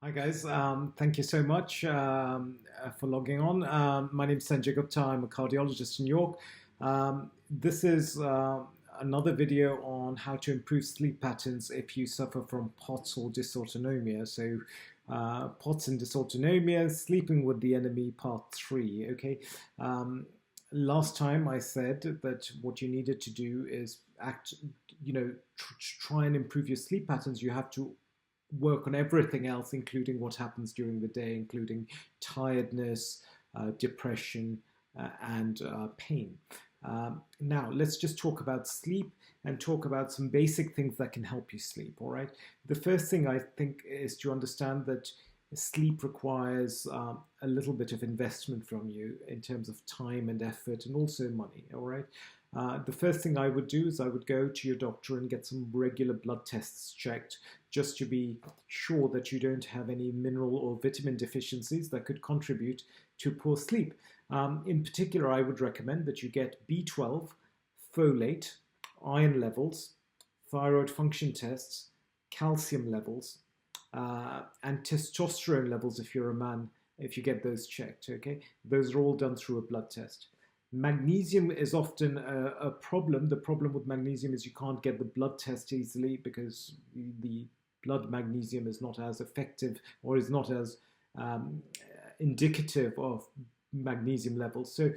Hi guys, thank you so much for logging on. My name is Sanjay Gupta. I'm a cardiologist in York. This is another video on how to improve sleep patterns if you suffer from POTS or dysautonomia. So, POTS and dysautonomia, sleeping with the enemy, part three. Okay. Um, Last time I said that what you needed to do is try and improve your sleep patterns. You have to work on everything else, including what happens during the day, including tiredness, depression, and pain. Now, let's just talk about sleep and talk about some basic things that can help you sleep. All right. The first thing I think is to understand that sleep requires a little bit of investment from you in terms of time and effort and also money. All right. The first thing I would do is I would go to your doctor and get some regular blood tests checked just to be sure that you don't have any mineral or vitamin deficiencies that could contribute to poor sleep. In particular, I would recommend that you get B12, folate, iron levels, thyroid function tests, calcium levels, and testosterone levels if you're a man, if you get those checked. Okay, those are all done through a blood test. Magnesium is often a problem. The problem with magnesium is you can't get the blood test easily because the blood magnesium is not as effective or is not as um, indicative of magnesium levels. So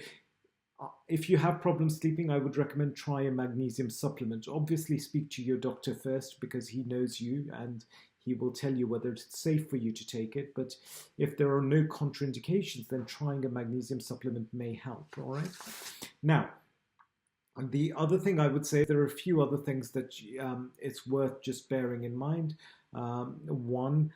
if you have problems sleeping, I would recommend try a magnesium supplement. Obviously, speak to your doctor first because he knows you and he will tell you whether it's safe for you to take it. But if there are no contraindications, then trying a magnesium supplement may help. All right. Now, the other thing I would say, there are a few other things that it's worth just bearing in mind. One,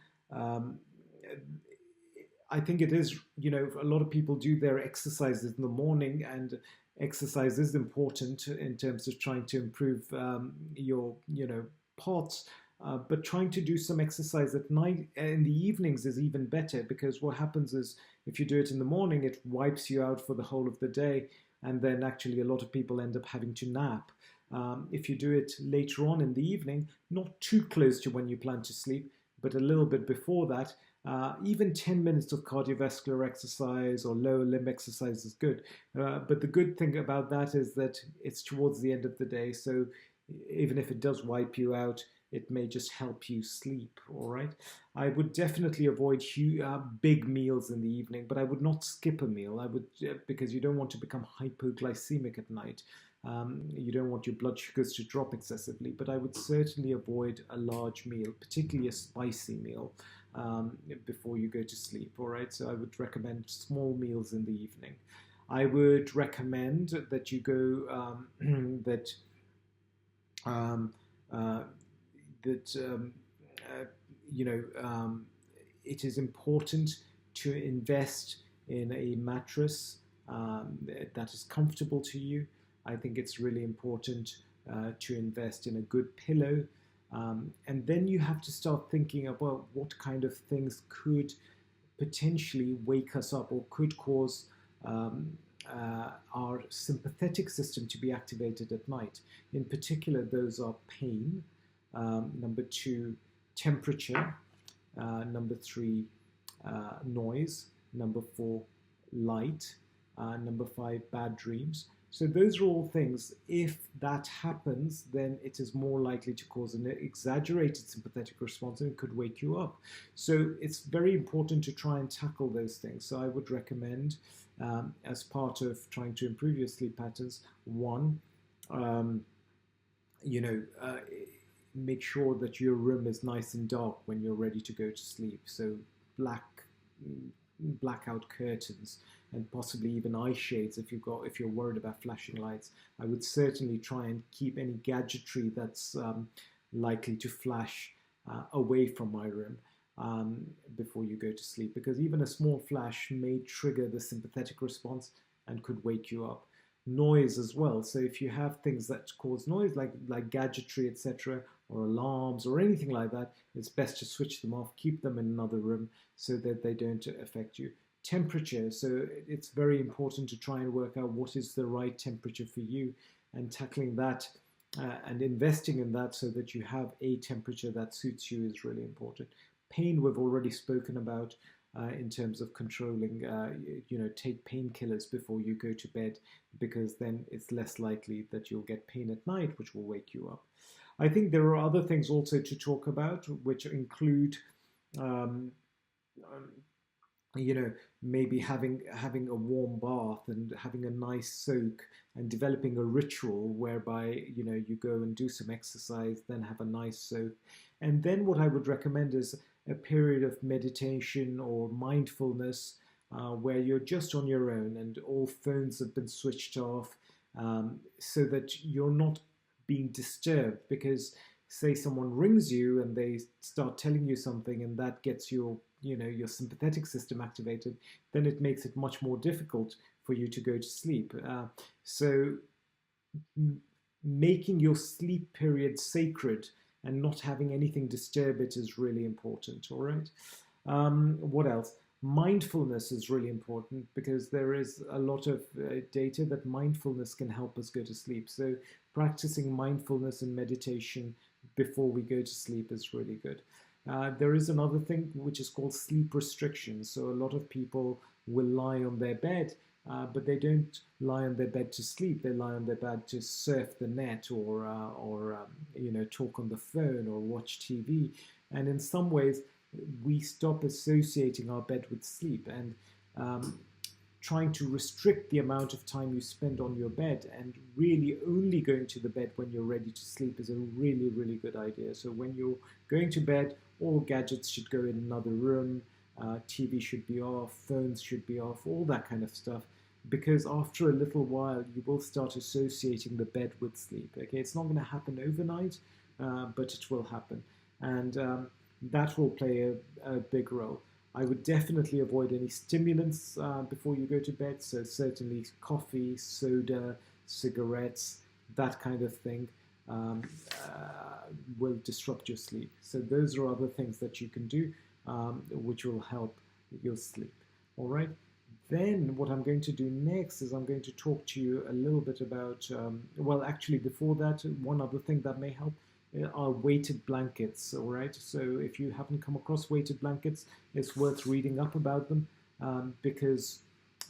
I think it is, a lot of people do their exercises in the morning, and exercise is important in terms of trying to improve your, POTS. But trying to do some exercise at night in the evenings is even better because what happens is if you do it in the morning, it wipes you out for the whole of the day. And then actually, a lot of people end up having to nap. If you do it later on in the evening, not too close to when you plan to sleep, but a little bit before that, even 10 minutes of cardiovascular exercise or lower limb exercise is good. But the good thing about that is that it's towards the end of the day. So even if it does wipe you out, it may just help you sleep. All right. I would definitely avoid big meals in the evening, but I would not skip a meal. I would because you don't want to become hypoglycemic at night. You don't want your blood sugars to drop excessively, but I would certainly avoid a large meal, particularly a spicy meal, before you go to sleep. All right, so I would recommend small meals in the evening. I would recommend that you go that um, uh, that you know it is important to invest in a mattress that is comfortable to you. I think it's really important to invest in a good pillow. And then you have to start thinking about what kind of things could potentially wake us up or could cause our sympathetic system to be activated at night. In particular, those are pain. Number two, temperature. Number three, noise. Number four, light. Number five, bad dreams. So those are all things. If that happens, then it is more likely to cause an exaggerated sympathetic response and it could wake you up. So it's very important to try and tackle those things. So I would recommend, as part of trying to improve your sleep patterns, one, um, you know, uh, make sure that your room is nice and dark when you're ready to go to sleep. So black blackout curtains and possibly even eye shades if you're worried about flashing lights. I would certainly try and keep any gadgetry that's likely to flash away from my room before you go to sleep, because even a small flash may trigger the sympathetic response and could wake you up. Noise as well. So if you have things that cause noise, like gadgetry, etc., or alarms or anything like that, it's best to switch them off, keep them in another room so that they don't affect you. Temperature. So it's very important to try and work out what is the right temperature for you, and tackling that and investing in that so that you have a temperature that suits you is really important. Pain we've already spoken about in terms of controlling, take painkillers before you go to bed, because then it's less likely that you'll get pain at night, which will wake you up. I think there are other things also to talk about, which include um, um, maybe having a warm bath and having a nice soak, and developing a ritual whereby you go and do some exercise, then have a nice soak. And then what I would recommend is a period of meditation or mindfulness, where you're just on your own and all phones have been switched off, so that you're not being disturbed. Because say someone rings you and they start telling you something, and that gets your sympathetic system activated, then it makes it much more difficult for you to go to sleep. So making your sleep period sacred and not having anything disturb it is really important. All right. What else? Mindfulness is really important, because there is a lot of data that mindfulness can help us go to sleep. So practicing mindfulness and meditation before we go to sleep is really good. There is another thing which is called sleep restriction. So a lot of people will lie on their bed, but they don't lie on their bed to sleep. They lie on their bed to surf the net, or talk on the phone or watch TV. And in some ways, we stop associating our bed with sleep, and trying to restrict the amount of time you spend on your bed, and really only going to the bed when you're ready to sleep is a really, really good idea. So when you're going to bed, all gadgets should go in another room, TV should be off, phones should be off, all that kind of stuff, because after a little while you will start associating the bed with sleep. Okay, it's not going to happen overnight, but it will happen, and that will play a big role. I would definitely avoid any stimulants before you go to bed. So certainly coffee, soda, cigarettes, that kind of thing um, will disrupt your sleep. So those are other things that you can do, which will help your sleep. All right. Then what I'm going to do next is I'm going to talk to you a little bit about, well, actually before that, one other thing that may help are weighted blankets. All right. So if you haven't come across weighted blankets, it's worth reading up about them, because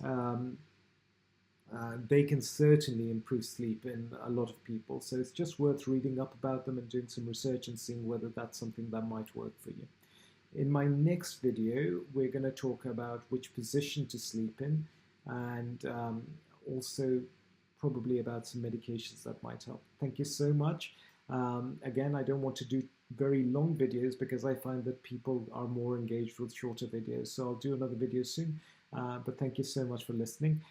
um, they can certainly improve sleep in a lot of people. So it's just worth reading up about them and doing some research and seeing whether that's something that might work for you. In my next video, we're going to talk about which position to sleep in, and also probably about some medications that might help. Thank you so much. Again, I don't want to do very long videos because I find that people are more engaged with shorter videos. So I'll do another video soon. But thank you so much for listening.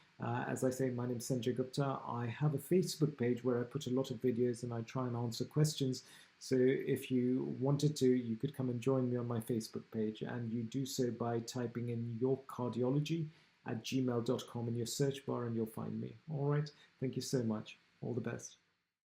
As I say, my name is Sanjay Gupta. I have a Facebook page where I put a lot of videos and I try and answer questions. So if you wanted to, you could come and join me on my Facebook page, and you do so by typing in yourcardiology@gmail.com in your search bar, and you'll find me. All right. Thank you so much. All the best.